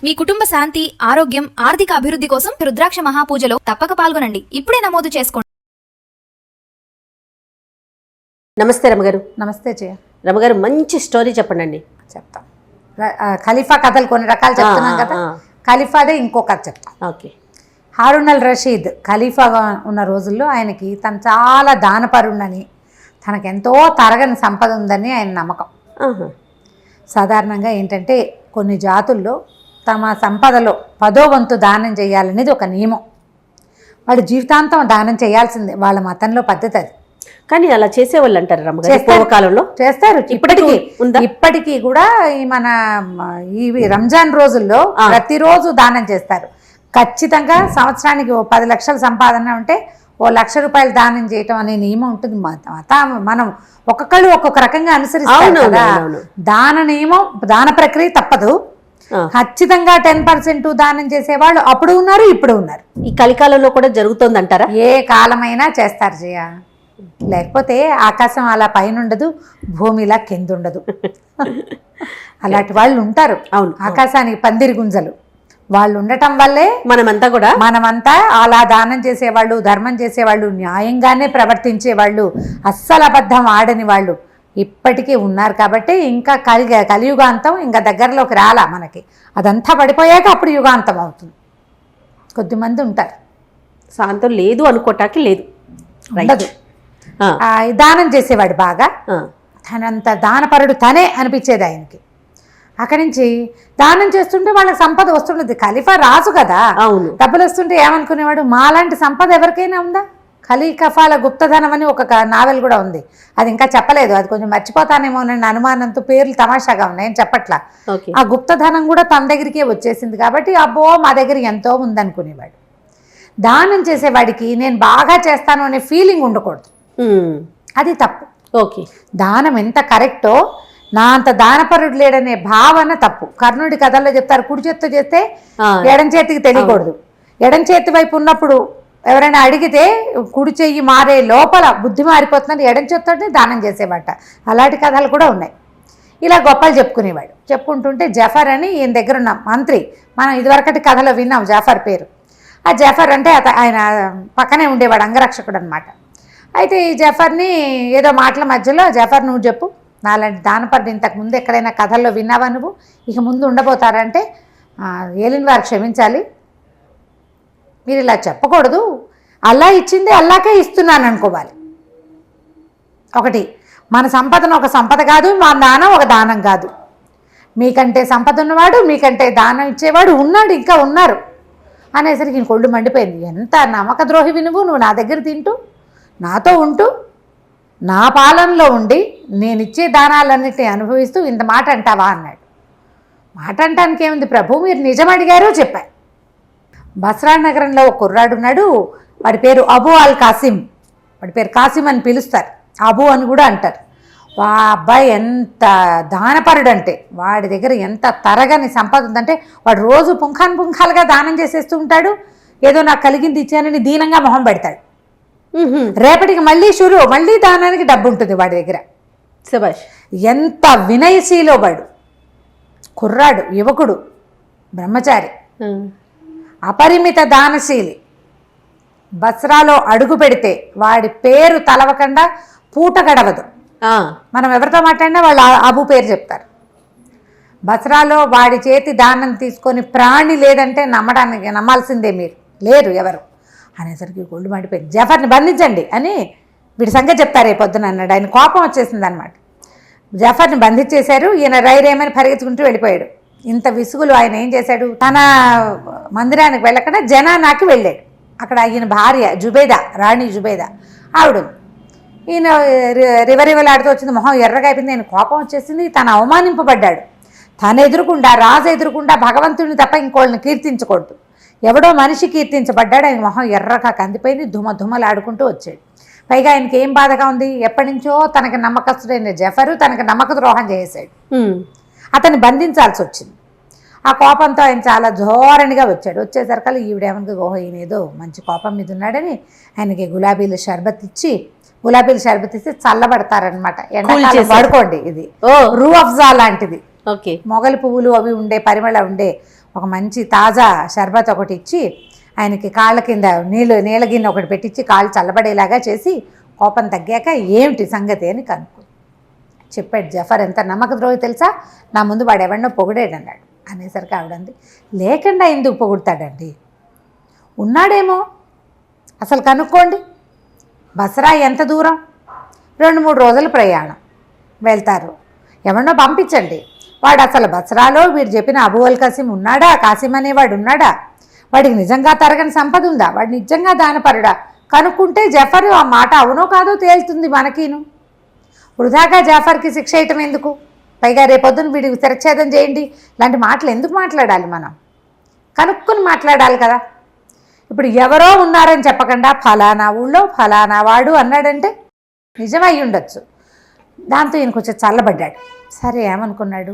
మీ కుటుంబ శాంతి, ఆరోగ్యం, ఆర్థిక అభివృద్ధి కోసం రుద్రాక్ష మహాపూజలో తప్పక పాల్గొనండి. ఇప్పుడే నమోదు చేసుకోండి. నమస్తే రమగారు. నమస్తే జయ. రమగారు, మంచి స్టోరీ చెప్పండి. చెప్తాం. ఖలీఫా కథలు కొన్ని రకాలు చెప్తున్నాం కదా, ఖలీఫాదే ఇంకో కథ చెప్తాం. ఓకే. హారూన్ అల్ రషీద్ ఖలీఫాగా ఉన్న రోజుల్లో ఆయనకి తను చాలా దానపరుణ్ణని, తనకెంతో తరగని సంపద ఉందని ఆయన నమ్మకం. సాధారణంగా ఏంటంటే కొన్ని జాతుల్లో తమ సంపదలో 10వ వంతు దానం చేయాలనేది ఒక నియమం. వాళ్ళు జీవితాంతం దానం చేయాల్సిందే, వాళ్ళ మతంలో పద్ధతి అది. కానీ అలా చేసేవాళ్ళు అంటారు రమగారు, పూర్వకాలంలో చేస్తారు. ఇప్పటికీ కూడా మన ఈ రంజాన్ రోజుల్లో ప్రతిరోజు దానం చేస్తారు. ఖచ్చితంగా సంవత్సరానికి 10 లక్షల సంపాదన ఉంటే 1 లక్ష రూపాయలు దానం చేయటం అనే నియమం ఉంటుంది. మనం ఒక్కొక్కళ్ళు ఒక్కొక్క రకంగా అనుసరిస్తారు కదా. దాన నియమం, దాన ప్రక్రియ తప్పదు. ఖచ్చితంగా 10% దానం చేసేవాళ్ళు అప్పుడు ఉన్నారు, ఇప్పుడు ఉన్నారు. ఈ కలికాలంలో కూడా జరుగుతుంది అంటారా? ఏ కాలమైనా చేస్తారు జయ. లేకపోతే ఆకాశం అలా పైన ఉండదు, భూమి ఇలా కింద ఉండదు. అలాంటి వాళ్ళు ఉంటారు. అవును, ఆకాశానికి పందిరి గుంజలు వాళ్ళు ఉండటం వల్లే మనమంతా అలా దానం చేసేవాళ్ళు, ధర్మం చేసేవాళ్ళు, న్యాయంగానే ప్రవర్తించేవాళ్ళు, అస్సలు అబద్ధం ఆడని వాళ్ళు ఇప్పటికీ ఉన్నారు. కాబట్టి ఇంకా కలియుగాంతం ఇంకా దగ్గరలోకి రాలా మనకి. అదంతా పడిపోయాక అప్పుడు యుగాంతం అవుతుంది. కొద్దిమంది ఉంటారు. శాంతం లేదు అనుకోటానికి లేదు, ఉండదు. దానం చేసేవాడు బాగా, తనంత దానపరుడు తనే అనిపించేది ఆయనకి. అక్కడి నుంచి దానం చేస్తుంటే వాళ్ళకి సంపద వస్తుండేది. ఖలీఫా రాజు కదా, అవును, డబ్బులు వస్తుంటే ఏమనుకునేవాడు, మాలాంటి సంపద ఎవరికైనా ఉందా? ఖలీఫాల గుప్తధనం అని ఒక నావెల్ కూడా ఉంది, అది ఇంకా చెప్పలేదు. అది కొంచెం మర్చిపోతానేమో నన్ను అనుమానంతో, పేర్లు తమాషాగా ఉన్నాయి, ఏం చెప్పట్లా. ఆ గుప్తధనం కూడా తన దగ్గరికే వచ్చేసింది కాబట్టి అబ్బో మా దగ్గర ఎంతో ఉందనుకునేవాడు. దానం చేసేవాడికి నేను బాగా చేస్తాను అనే ఫీలింగ్ ఉండకూడదు, అది తప్పు. ఓకే, దానం ఎంత కరెక్టో నా అంత దానపరుడు లేడనే భావన తప్పు. కర్ణుడి కథల్లో చెప్తారు, కుడి చేతితో చేస్తే ఎడం చేతికి తెలియకూడదు. ఎడం చేతి వైపు ఉన్నప్పుడు ఎవరైనా అడిగితే కుడి చెయ్యి మారే లోపల బుద్ధి మారిపోతుందని ఎడం చేతితోనే దానం చేసేవాట. అలాంటి కథలు కూడా ఉన్నాయి. ఇలా గొప్పలు చెప్పుకునేవాడు. చెప్పుకుంటుంటే జఫర్ అని ఈయన దగ్గర ఉన్న మంత్రి, మనం ఇదివరకటి కథలో విన్నాం జఫర్ పేరు. ఆ జఫర్ అంటే ఆయన పక్కనే ఉండేవాడు, అంగరక్షకుడు అనమాట. అయితే ఈ జఫర్ని ఏదో మాటల మధ్యలో, జఫర్ నువ్వు చెప్పు, నాలాంటి దానపరుడు ఇంతకు ముందు ఎక్కడైనా కథల్లో విన్నావా నువ్వు, ఇక ముందు ఉండబోతారంటే, ఏలిన వారు క్షమించాలి, మీరు ఇలా చెప్పకూడదు, అల్లా ఇచ్చింది అల్లాకే ఇస్తున్నాను అనుకోవాలి. ఒకటి, మన సంపదను ఒక సంపద కాదు, మా దానం ఒక దానం కాదు. మీకంటే సంపద ఉన్నవాడు, మీకంటే దానం ఇచ్చేవాడు ఉన్నాడు, ఇంకా ఉన్నారు అనేసరికి ఇంకొళ్ళు మండిపోయింది. ఎంత నమ్మక ద్రోహివి నువ్వు నా దగ్గర తింటూ, నాతో ఉంటూ, నా పాలనలో ఉండి నేనిచ్చే దానాలన్నిటిని అనుభవిస్తూ ఇంత మాట అంటావా అన్నాడు. మాట అంటానికి ఏముంది ప్రభు, మీరు నిజం అడిగారో చెప్పారు. బస్రా నగరంలో ఒక కుర్రాడు ఉన్నాడు, వాడి పేరు అబూ అల్ కాసిం. వాడి పేరు కాసిం అని పిలుస్తారు, అబూ అని కూడా అంటారు. వా అబ్బాయి ఎంత దానపరుడు అంటే, వాడి దగ్గర ఎంత తరగని సంపద ఉందంటే, వాడు రోజు పుంఖాలుగా దానం చేసేస్తూ ఉంటాడు. ఏదో నాకు కలిగింది ఇచ్చానని దీనంగా మొహం పెడతాడు. రేపటికి మళ్ళీ దానానికి డబ్బు ఉంటుంది వాడి దగ్గర. శభాష్, ఎంత వినయశీలో వాడు. కుర్రాడు, యువకుడు, బ్రహ్మచారి, అపరిమిత దానశీలి. బస్రాలో అడుగు పెడితే వాడి పేరు తలవకుండా పూట గడవదు. మనం ఎవరితో మాట్లాడినా వాళ్ళు అబు పేరు చెప్తారు. బస్రాలో వాడి చేతి దానం తీసుకొని ప్రాణి లేదంటే నమ్మాల్సిందే, మీరు లేరు ఎవరు అనేసరికి గొళ్ళు మండిపోయింది. జఫర్ని బంధించండి అని వీడి సంగతి చెప్తారు రేపు పొద్దున అన్నాడు. ఆయన కోపం వచ్చేసింది అనమాట. జఫర్ని బంధించేశారు. ఈయన రైరేమని పరిగెత్తుకుంటూ వెళ్ళిపోయాడు. ఇంత విసుగులు ఆయన ఏం చేశాడు, తన మందిరానికి వెళ్ళకుండా జనానాకి వెళ్ళాడు. అక్కడ ఈయన భార్య జుబేదా, రాణి జుబేదా ఆవిడ. ఈయన రివరివలాడుతూ వచ్చింది, మొహం ఎర్రగా అయిపోయింది. ఆయన కోపం వచ్చేసింది. తను అవమానింపబడ్డాడు. తను ఎదురుకుండా, రాజు ఎదురుకుండా భగవంతుడిని తప్ప ఇంకోళ్ళని కీర్తించకూడదు. ఎవడో మనిషి కీర్తించబడ్డాడు. ఆయన మొహం ఎర్రగా కందిపోయింది. ధుమధుమలాడుకుంటూ వచ్చాడు. పైగా ఆయనకి ఏం బాధగా ఉంది, ఎప్పటి నుంచో తనకు నమ్మకస్తుడైన జఫరు తనకు నమ్మక ద్రోహం చేశాడు. అతన్ని బంధించాల్సి వచ్చింది. ఆ కోపంతో ఆయన చాలా ధోరణిగా వచ్చాడు. వచ్చేసరికి ఈవిడేమనుకో, ఓహో ఈయన ఏదో మంచి కోపం మీద ఉన్నాడని ఆయనకి గులాబీల షర్బత్ ఇచ్చి చల్లబడతారనమాట. ఎండాకాలం పడుకోండి, ఇది రూ అఫ్జా లాంటిది, మొగలి పువ్వులు అవి ఉండే పరిమళ ఉండే ఒక మంచి తాజా షర్బత్ ఒకటి ఇచ్చి ఆయనకి కాళ్ళ కింద నీళ్ళ గిన్నె ఒకటి పెట్టించి కాళ్ళు చల్లబడేలాగా చేసి కోపం తగ్గాక ఏమిటి సంగతి అని కనుక్కో చెప్పాడు. జఫర్ ఎంత నమ్మక ద్రోహి తెలుసా, నా ముందు వాడు ఎవరినో పొగిడాడు అన్నాడు. అనేసరికి ఆవిడంది, లేకుండా ఎందుకు పొగుడతాడండి, ఉన్నాడేమో అసలు కనుక్కోండి. బసరా ఎంత దూరం, 2-3 రోజుల ప్రయాణం, వెళ్తారు. ఎవరినో పంపించండి. వాడు అసలు బసరాలో వీడు చెప్పిన అబూ అల్ కాసిం ఉన్నాడా, కాసిం అనేవాడు ఉన్నాడా, వాడికి నిజంగా తరగని సంపద ఉందా, వాడు నిజంగా దానపరుడా, కనుక్కుంటే జఫర్ ఆ మాట అవునో కాదో తేలుతుంది మనకిను. వృధాగా జాఫర్కి శిక్ష వేయటం ఎందుకు, పైగా రేపొద్దున వీడికి శిరచ్ఛేదం చేయండి, ఇలాంటి మాటలు ఎందుకు మాట్లాడాలి, మనం కనుక్కొని మాట్లాడాలి కదా. ఇప్పుడు ఎవరో ఉన్నారని చెప్పకుండా ఫలానా ఊళ్ళో ఫలానా వాడు అన్నాడంటే నిజమై ఉండొచ్చు. దాంతో ఈయన కొంచెం చల్లబడ్డాడు. సరే ఏమనుకున్నాడు,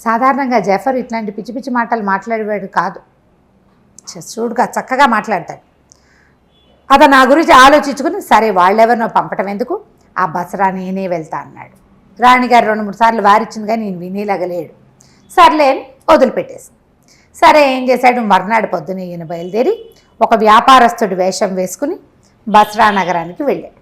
సాధారణంగా జఫర్ ఇట్లాంటి పిచ్చి పిచ్చి మాటలు మాట్లాడేవాడు కాదు, చూడుగా చక్కగా మాట్లాడతాడు. అతను నా గురించి ఆలోచించుకుని సరే వాళ్ళెవరినో పంపటం ఎందుకు, ఆ బసరా నేనే వెళ్తా అన్నాడు. రాణిగారు 2-3 సార్లు వారిచ్చింది కానీ నేను వినేలాగలేడు. సర్లే అని వదిలిపెట్టేసి సరే ఏం చేశాడు, మర్నాడు పొద్దున ఈయన బయలుదేరి ఒక వ్యాపారస్తుడి వేషం వేసుకుని బసరా నగరానికి వెళ్ళాడు.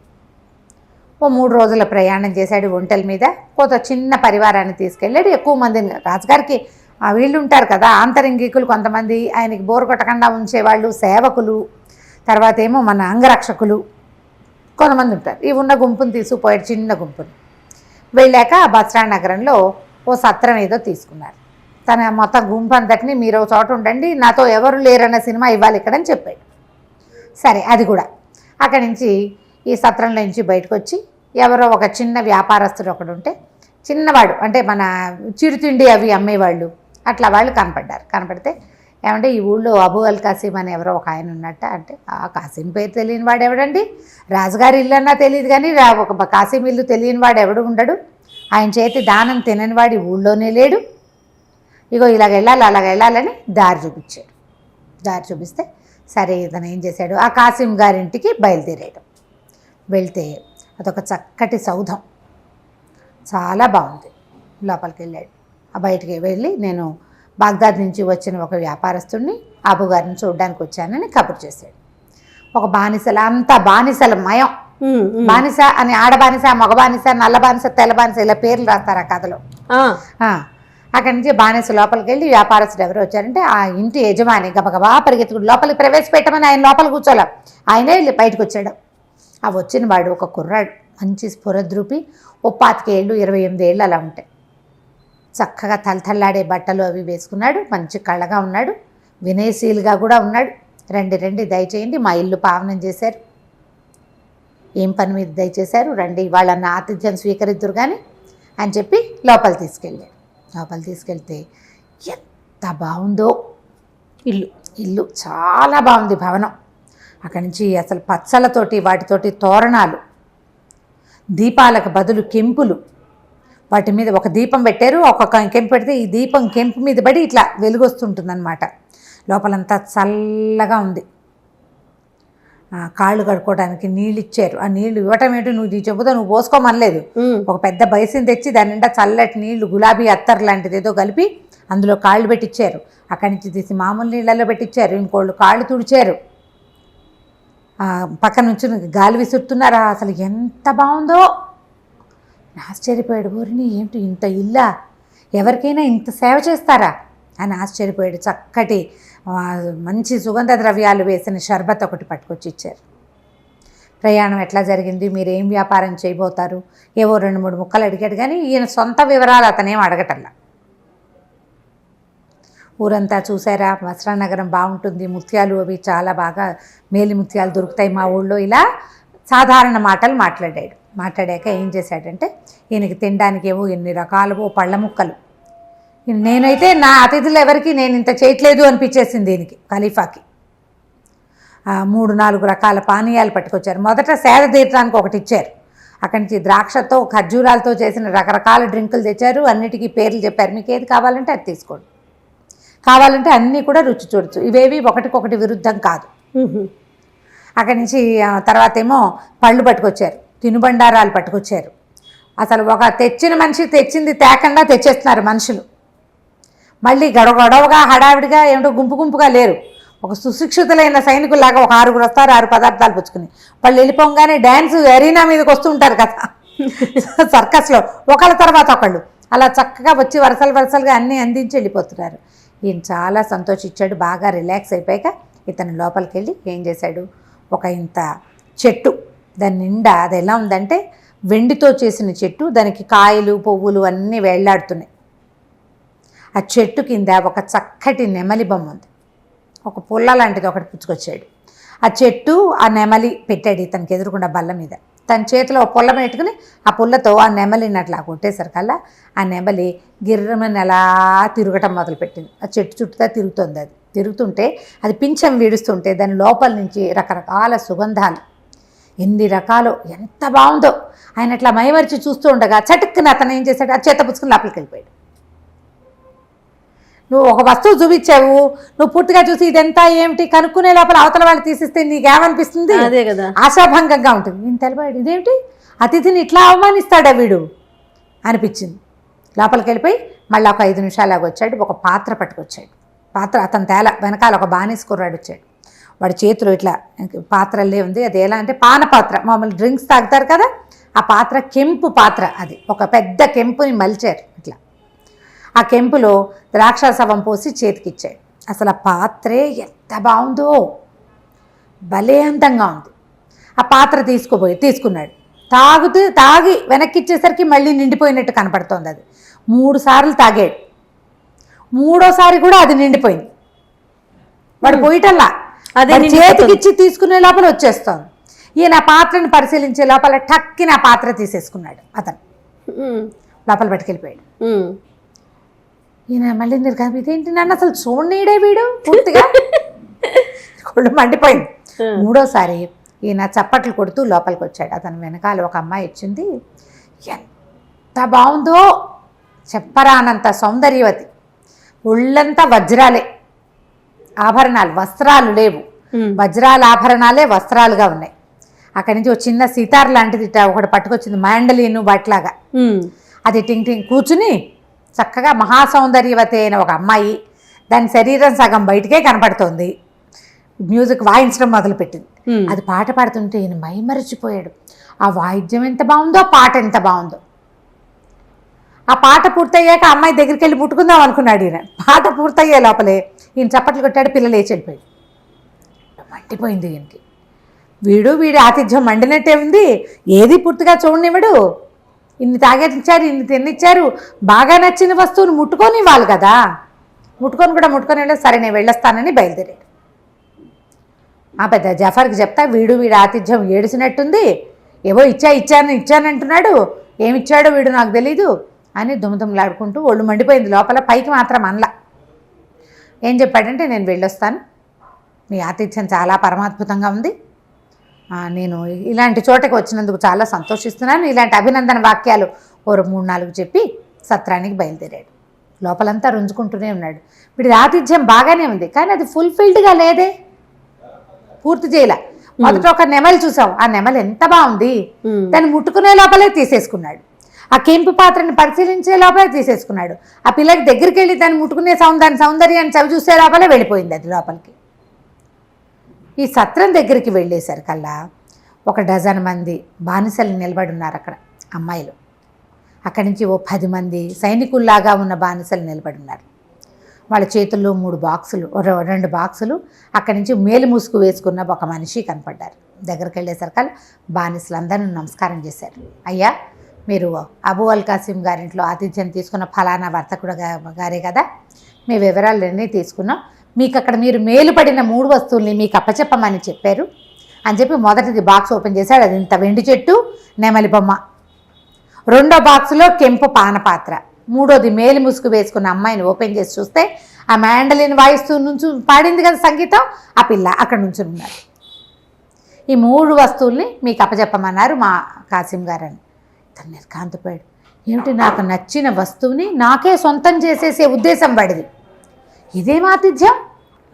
ఓ 3 రోజుల ప్రయాణం చేశాడు ఒంటెల మీద. కొంత చిన్న పరివారాన్ని తీసుకెళ్ళాడు. ఎక్కువ మందిని, రాజుగారికి వీళ్ళు ఉంటారు కదా ఆంతరంగికులు కొంతమంది, ఆయనకి బోరు కొట్టకుండా ఉంచేవాళ్ళు, సేవకులు, తర్వాత ఏమో మన అంగరక్షకులు కొంతమంది ఉంటారు. ఈ ఉన్న గుంపుని తీసుకుపోయాడు, చిన్న గుంపుని. వెళ్ళాక బసరా నగరంలో ఓ సత్రం ఏదో తీసుకున్నారు. తన మొత్తం గుంపు అంతటిని మీరు ఒక చోట ఉండండి, నాతో ఎవరు లేరన్న సినిమా ఇవ్వాలి ఇక్కడ అని చెప్పాడు. సరే అది కూడా అక్కడి నుంచి ఈ సత్రంలో నుంచి బయటకు వచ్చి ఎవరో ఒక చిన్న వ్యాపారస్తుడు ఒకడు ఉంటే, చిన్నవాడు అంటే మన చిరుతిండి అవి అమ్మేవాళ్ళు అట్లా వాళ్ళు కనపడ్డారు. కనపడితే ఏమంటే ఈ ఊళ్ళో అబూ అల్ కాసిం అని ఎవరో ఒక ఆయన ఉన్నట్ట అంటే, ఆ కాసిం పేరు తెలియని వాడు ఎవడండి, రాజుగారి ఇల్లు అన్నా తెలియదు కానీ ఒక కాసిం ఇల్లు తెలియని వాడు ఎవడు ఉండడు, ఆయన చేతి దానం తినని వాడి ఊళ్ళోనే లేడు, ఇగో ఇలాగ వెళ్ళాలి అలాగ వెళ్ళాలని దారి చూపించాడు. దారి చూపిస్తే సరే ఇతను ఏం చేశాడు, ఆ కాసిం గారింటికి బయలుదేరాడు. వెళ్తే అదొక చక్కటి సౌధం, చాలా బాగుంది. లోపలికి వెళ్ళాడు. ఆ బయటికి వెళ్ళి నేను బాగ్దాద్ నుంచి వచ్చిన ఒక వ్యాపారస్తుడిని అబు గారిని చూడడానికి వచ్చానని కబురు చేశాడు. ఒక బానిసల, అంతా బానిసల మయం. బానిస అని ఆడ బానిస, మగ బానిస, నల్ల బానిస, తెల్ల బానిస ఇలా పేర్లు రాస్తారు ఆ కథలో. అక్కడి నుంచి బానిస లోపలికి వెళ్ళి వ్యాపారస్తుడు ఎవరు వచ్చారంటే ఆ ఇంటి యజమాని గబగబా పరిగెత్తుకుడు లోపలికి ప్రవేశపెట్టమని ఆయన లోపలికి కూర్చోలే, ఆయనే వెళ్ళి బయటకు వచ్చాడు. ఆ వచ్చిన వాడు ఒక కుర్రాడు, మంచి స్ఫురద్రూపి, 25 ఏళ్ళు 28 ఏళ్ళు అలా ఉంటాయి. చక్కగా తలతల్లాడే బట్టలు అవి వేసుకున్నాడు, మంచి కళ్ళగా ఉన్నాడు, వినయశీలుగా కూడా ఉన్నాడు. రండి దయచేయండి, మా ఇల్లు పావనం చేశారు, ఏం పని మీద దయచేశారు, రండి వాళ్ళన్న ఆతిథ్యం స్వీకరిద్దురు కానీ అని చెప్పి లోపల తీసుకెళ్ళాడు. లోపల తీసుకెళ్తే ఎంత బాగుందో ఇల్లు చాలా బాగుంది భవనం. అక్కడి నుంచి అసలు పచ్చలతోటి వాటితోటి తోరణాలు, దీపాలకు బదులు కెంపులు, వాటి మీద ఒక దీపం పెట్టారు, ఒక కెంపు పెడితే ఈ దీపం కెంపు మీద పడి ఇట్లా వెలుగొస్తుంటుందన్నమాట. లోపలంతా చల్లగా ఉంది. కాళ్ళు కడుక్కోవడానికి నీళ్ళు ఇచ్చారు. ఆ నీళ్లు ఇవ్వటం ఏంటి, నువ్వు చెబుతా నువ్వు పోసుకోమనలేదు, ఒక పెద్ద బైసిని తెచ్చి దాని నిండా చల్లటి నీళ్లు గులాబీ అత్తర్ లాంటిది ఏదో కలిపి అందులో కాళ్ళు పెట్టించారు. అక్కడి నుంచి తీసి మామూలు నీళ్ళల్లో పెట్టించారు. ఇంకోళ్ళు కాళ్ళు తుడిచారు, పక్కన నుంచి గాలి విసురుతున్నారా. అసలు ఎంత బాగుందో, ఆశ్చర్యపోయాడు. ఊరిని ఏంటి ఇంత ఇల్లా, ఎవరికైనా ఇంత సేవ చేస్తారా అని ఆశ్చర్యపోయాడు. చక్కటి మంచి సుగంధ ద్రవ్యాలు వేసిన షర్బత్ ఒకటి పట్టుకొచ్చి ఇచ్చారు. ప్రయాణం ఎట్లా జరిగింది, మీరు ఏం వ్యాపారం చేయబోతారు, ఏవో 2-3 ముక్కలు అడిగాడు కానీ ఈయన సొంత వివరాలు అతనేం అడగటల్లా. ఊరంతా చూసారా, బసరా నగరం బాగుంటుంది, ముత్యాలు అవి చాలా బాగా మేలి ముత్యాలు దొరుకుతాయి మా ఊళ్ళో, ఇలా సాధారణ మాటలు మాట్లాడాడు. మాట్లాడాక ఏం చేశాడంటే ఈయనకి తినడానికి ఏవో ఎన్ని రకాలవో పళ్ళ ముక్కలు, నేనైతే నా అతిథులు ఎవరికి నేను ఇంత చేయట్లేదు అనిపించేసింది దీనికి. ఖలీఫాకి 3-4 రకాల పానీయాలు పట్టుకొచ్చారు. మొదట సేద తీర్చడానికి ఒకటి ఇచ్చారు. అక్కడి నుంచి ద్రాక్షతో ఖర్జూరాలతో చేసిన రకరకాల డ్రింకులు తెచ్చారు. అన్నిటికీ పేర్లు చెప్పారు, మీకు ఏది కావాలంటే అది తీసుకోండి, కావాలంటే అన్నీ కూడా రుచి చూడొచ్చు, ఇవేవి ఒకటికొకటి విరుద్ధం కాదు. అక్కడి నుంచి తర్వాత ఏమో పళ్ళు పట్టుకొచ్చారు, తినుబండారాలు పట్టుకొచ్చారు. అసలు ఒక తెచ్చిన మనిషి తెచ్చింది తేకుండా తెచ్చేస్తున్నారు మనుషులు. మళ్ళీ గొడవగా హడావిడిగా ఏమిటో గుంపుగా లేరు. ఒక సుశిక్షితులైన సైనికుల్లాగా ఒక 6 వస్తారు, 6 పదార్థాలు పుచ్చుకుని. వాళ్ళు వెళ్ళిపోగానే డ్యాన్స్ ఎరీనా మీదకి వస్తూ ఉంటారు కదా సర్కస్లో, ఒకళ్ళ తర్వాత ఒకళ్ళు అలా చక్కగా వచ్చి వరుసలుగా అన్నీ అందించి వెళ్ళిపోతున్నారు. ఈయన చాలా సంతోషించాడు. బాగా రిలాక్స్ అయిపోయాక ఇతను లోపలికి వెళ్ళి ఏం చేశాడు, ఒక ఇంత చెట్టు, దాని నిండా అది ఎలా ఉందంటే వెండితో చేసిన చెట్టు, దానికి కాయలు పువ్వులు అన్నీ వేళ్లాడుతున్నాయి. ఆ చెట్టు కింద ఒక చక్కటి నెమలి బొమ్మ ఉంది. ఒక పుల్ల లాంటిది ఒకటి పుచ్చుకొచ్చాడు. ఆ చెట్టు ఆ నెమలి పెట్టాడు ఇతనికి ఎదురుకుండా బల్ల మీద. తన చేతిలో పుల్ల పెట్టుకుని ఆ పుల్లతో ఆ నెమలిని అట్లా కొట్టేసరికల్లా ఆ నెమలి గిర్రమని అలా తిరగటం మొదలుపెట్టింది. ఆ చెట్టు చుట్టూ తిరుగుతుంది. అది తిరుగుతుంటే అది పింఛం వీడుస్తుంటే దాని లోపల నుంచి రకరకాల సుగంధాలు, ఎన్ని రకాలు, ఎంత బాగుందో. ఆయన అట్లా మైమరిచి చూస్తూ ఉండగా చటుక్కున అతను ఏం చేశాడు, ఆ చేత పుచ్చుకుని లోపలికి వెళ్ళిపోయాడు. నువ్వు ఒక వస్తువు చూపించావు, నువ్వు పూర్తిగా చూసి ఇదంతా ఏమిటి కనుక్కునే లోపల అవతల వాళ్ళు తీసిస్తే నీకేమనిపిస్తుంది? అదే కదా, ఆశాభంగంగా ఉంటుంది. నేను తెలిపాడు, ఇదేమిటి అతిథిని ఇట్లా అవమానిస్తాడా వీడు అనిపించింది. లోపలికి వెళ్ళిపోయి మళ్ళీ ఒక 5 నిమిషాలాగా వచ్చాడు. ఒక పాత్ర పట్టుకొచ్చాడు. పాత్ర అతను తేల వెనకాల ఒక బానిస కుర్రాడు వచ్చాడు. వాడి చేతిలో ఇట్లా పాత్రలే ఉంది. అది ఎలా అంటే పాన పాత్ర, మామూలు డ్రింక్స్ తాగుతారు కదా ఆ పాత్ర, కెంపు పాత్ర. అది ఒక పెద్ద కెంపుని మలిచారు ఇట్లా. ఆ కెంపులో ద్రాక్షాసవం పోసి చేతికిచ్చాడు. అసలు ఆ పాత్రే ఎంత బాగుందో, భలే అందంగా ఉంది. ఆ పాత్ర తీసుకున్నాడు. తాగి వెనక్కి ఇచ్చేసరికి మళ్ళీ నిండిపోయినట్టు కనపడుతోంది. అది 3 సార్లు తాగాడు. 3వసారి కూడా అది నిండిపోయింది. వాడు పోయిటల్లా అదే చేతికిచ్చి తీసుకునే లోపల వచ్చేస్తోంది. ఈయన పాత్రను పరిశీలించే లోపల టక్కిన ఆ పాత్ర తీసేసుకున్నాడు. అతను లోపల పట్టుకెళ్ళిపోయాడు. ఈయన మళ్ళీ ఇదేంటి నన్ను అసలు చూడనీడే వీడు పూర్తిగా కొళ్ళు మండిపోయింది. 3వసారి ఈయన చప్పట్లు కొడుతూ లోపలికి వచ్చాడు. అతను వెనకాల ఒక అమ్మాయి వచ్చింది. ఎంత బాగుందో చెప్పరానంత సౌందర్యవతి, ఒళ్ళంతా వజ్రాలే, ఆభరణాలు, వస్త్రాలు లేవు, వజ్రాల ఆభరణాలే వస్త్రాలుగా ఉన్నాయి. అక్కడి నుంచి ఒక చిన్న సితార్ లాంటిది ఒకటి పట్టుకొచ్చింది, మ్యాండలీను బట్లాగా. అది టింగ్ టింగ్ కూర్చుని చక్కగా మహాసౌందర్యవతి అయిన ఒక అమ్మాయి, దాని శరీరం సగం బయటికే కనపడుతోంది. మ్యూజిక్ వాయించడం మొదలుపెట్టింది. అది పాట పాడుతుంటే ఈయన మైమరిచిపోయాడు. ఆ వాయిద్యం ఎంత బాగుందో, పాట ఎంత బాగుందో. ఆ పాట పూర్తయ్యాక అమ్మాయి దగ్గరికి వెళ్ళి ముట్టుకుందాం అనుకున్నాడు ఈయన. పాట పూర్తయ్యే లోపలే ఈయన చప్పట్లు కొట్టాడు. పిల్ల లేచి వెళ్ళిపోయాడు. మండిపోయింది ఈయనకి. వీడి ఆతిథ్యం మండినట్టే ఉంది. ఏది పూర్తిగా చూడనివ్వడు. ఇన్ని తాగేటిచ్చారు, ఇన్ని తిన్నిచ్చారు, బాగా నచ్చిన వస్తువును ముట్టుకొని ఇవ్వాలి కదా. ముట్టుకొని వెళ్ళి సరే నేను వెళ్ళొస్తానని బయలుదేరాడు. ఆ పెద్ద జఫర్కి చెప్తా, వీడి ఆతిథ్యం ఏడిసినట్టుంది, ఏవో ఇచ్చానంటున్నాడు, ఏమిచ్చాడో వీడు నాకు తెలీదు అని దుమ్ములాడుకుంటూ ఒళ్ళు మండిపోయింది లోపల. పైకి మాత్రం అనలా. ఏం చెప్పాడంటే, నేను వెళ్ళొస్తాను, మీ ఆతిథ్యం చాలా పరమాద్భుతంగా ఉంది, నేను ఇలాంటి చోటకి వచ్చినందుకు చాలా సంతోషిస్తున్నాను, ఇలాంటి అభినందన వాక్యాలు 3-4 చెప్పి సత్రానికి బయలుదేరాడు. లోపలంతా రుంజుకుంటూనే ఉన్నాడు. వీడి ఆతిథ్యం బాగానే ఉంది, కానీ అది ఫుల్ఫిల్డ్గా లేదే, పూర్తి చేయలే. మొదట ఒక నెమలి చూసాం, ఆ నెమలి ఎంత బాగుంది, దాన్ని ముట్టుకునే లోపలే తీసేసుకున్నాడు. ఆ కెంపు పాత్రని పరిశీలించే లోపలే తీసేసుకున్నాడు. ఆ పిల్లకి దగ్గరికి వెళ్ళి దాన్ని ముట్టుకునే దాని సౌందర్యాన్ని చవి చూసే లోపలే వెళ్ళిపోయింది అది లోపలికి. ఈ సత్రం దగ్గరికి వెళ్ళేసరికల్లా ఒక 1 డజన్ మంది బానిసలు నిలబడి ఉన్నారు అక్కడ, అమ్మాయిలు. అక్కడి నుంచి ఓ 10 మంది సైనికుల్లాగా ఉన్న బానిసలు నిలబడి ఉన్నారు. వాళ్ళ చేతుల్లో 3 బాక్సులు, 2 బాక్సులు. అక్కడి నుంచి మేలు ముసుగు వేసుకున్న ఒక మనిషి కనపడ్డారు. దగ్గరికి వెళ్ళేసరికల్లా బానిసలందరూ నమస్కారం చేశారు. అయ్యా, మీరు అబూ అల్ కాసిం గారింట్లో ఆతిథ్యం తీసుకున్న ఫలానా వర్తకుడు గారే కదా, మీ వివరాలన్నీ తీసుకున్నాం, మీకు అక్కడ మీరు మేలుపడిన 3 వస్తువుల్ని మీకు అప్పచెప్పమని చెప్పారు అని చెప్పి మొదటిది బాక్స్ ఓపెన్ చేశాడు. అది ఇంత వెండి చెట్టు, నెమలి బొమ్మ. 2వ బాక్సులో కెంపు పానపాత్ర. 3వది మేలు ముసుగు వేసుకున్న అమ్మాయిని ఓపెన్ చేసి చూస్తే ఆ మ్యాండలిన్ వాయిస్తూ నుంచి పాడింది కదా సంగీతం, ఆ పిల్ల అక్కడ నుంచి ఉన్నారు. ఈ 3 వస్తువుల్ని మీకు అప్పచెప్పమన్నారు మా కాసిం గారని. తను నిర్కాంతపోయాడు. ఏమిటి, నాకు నచ్చిన వస్తువుని నాకే సొంతం చేసేసే ఉద్దేశం పడింది, ఇదేం ఆతిథ్యం,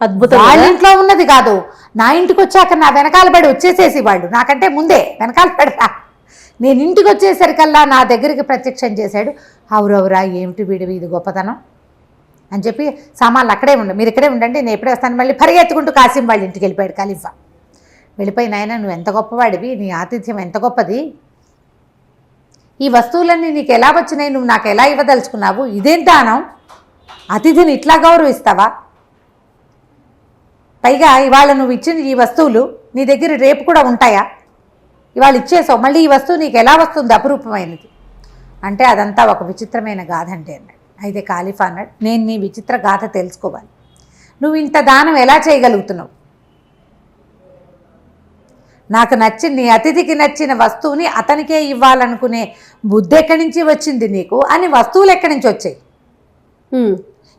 అద్భుతం. వాళ్ళ ఇంట్లో ఉన్నది కాదు, నా ఇంటికి వచ్చాక నా వెనకాల పడి వచ్చేసేసి వాళ్ళు, నాకంటే ముందే వెనకాల పడరా, నేను ఇంటికి వచ్చేసరికల్లా నా దగ్గరికి ప్రత్యక్షం చేశాడు. అవురవురా, ఏమిటి వీడివి ఇది గొప్పతనం అని చెప్పి సామాన్లు అక్కడే ఉండు, మీరు ఇక్కడే ఉండండి, నేను ఎప్పుడే వస్తాను. మళ్ళీ పరిగెత్తుకుంటూ కాసిం వాళ్ళ ఇంటికి వెళ్ళిపోయాడు ఖలీఫా. వెళ్ళిపోయి, నాయన నువ్వు ఎంత గొప్పవాడివి, నీ ఆతిథ్యం ఎంత గొప్పది, ఈ వస్తువులన్నీ నీకు ఎలా వచ్చినాయి, నువ్వు నాకు ఎలా ఇవ్వదలుచుకున్నావు, ఇదేం దానం, అతిథిని ఇట్లా గౌరవిస్తావా, పైగా ఇవాళ నువ్వు ఇచ్చిన ఈ వస్తువులు నీ దగ్గర రేపు కూడా ఉంటాయా, ఇవాళ ఇచ్చేసావు, మళ్ళీ ఈ వస్తువు నీకు ఎలా వస్తుంది అపురూపమైనది అంటే అదంతా ఒక విచిత్రమైన గాథ అంటే అన్నాడు. అయితే ఖలీఫా అన్నాడు, నేను నీ విచిత్ర గాథ తెలుసుకోవాలి, నువ్వు ఇంత దానం ఎలా చేయగలుగుతున్నావు, నాకు నచ్చిన నీ అతిథికి నచ్చిన వస్తువుని అతనికే ఇవ్వాలనుకునే బుద్ధి ఎక్కడి నుంచి వచ్చింది నీకు, అని వస్తువులు ఎక్కడి నుంచి వచ్చాయి,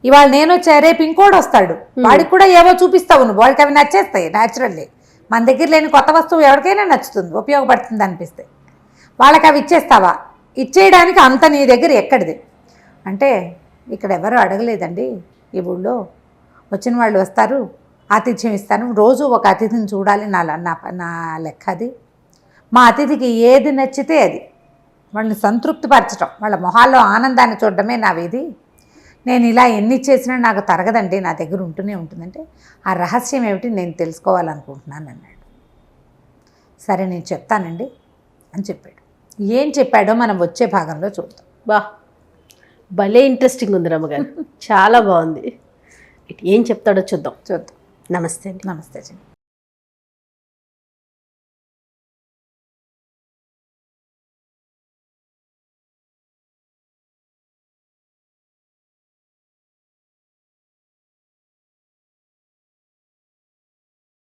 ఇవాళ నేను వచ్చా రేపు ఇంకోటి వస్తాడు, వాడికి కూడా ఏవో చూపిస్తావు నువ్వు, వాడికి అవి నచ్చేస్తాయి న్యాచురల్లీ. మన దగ్గర లేని కొత్త వస్తువు ఎవరికైనా నచ్చుతుంది, ఉపయోగపడుతుంది అనిపిస్తే, వాళ్ళకి అవి ఇచ్చేస్తావా, ఇచ్చేయడానికి అంత నీ దగ్గర ఎక్కడిది అంటే, ఇక్కడ ఎవరు అడగలేదండి, ఈ ఊళ్ళో వచ్చిన వాళ్ళు వస్తారు, ఆతిథ్యం ఇస్తాను, రోజు ఒక అతిథిని చూడాలి, నా లెక్క అది, మా అతిథికి ఏది నచ్చితే అది, వాళ్ళని సంతృప్తిపరచడం, వాళ్ళ మొహాల్లో ఆనందాన్ని చూడడమే నా విధి, నేను ఇలా ఎన్ని చేసినా నాకు తరగదండి, నా దగ్గర ఉంటూనే ఉంటుందంటే ఆ రహస్యం ఏమిటి నేను తెలుసుకోవాలనుకుంటున్నాను అన్నాడు. సరే నేను చెప్తానండి అని చెప్పాడు. ఏం చెప్పాడో మనం వచ్చే భాగంలో చూద్దాం. బా, భలే ఇంట్రెస్టింగ్ ఉంది రమ్మగారు, చాలా బాగుంది. ఏం చెప్తాడో చూద్దాం. చూద్దాం. నమస్తే అండి. నమస్తే జీ.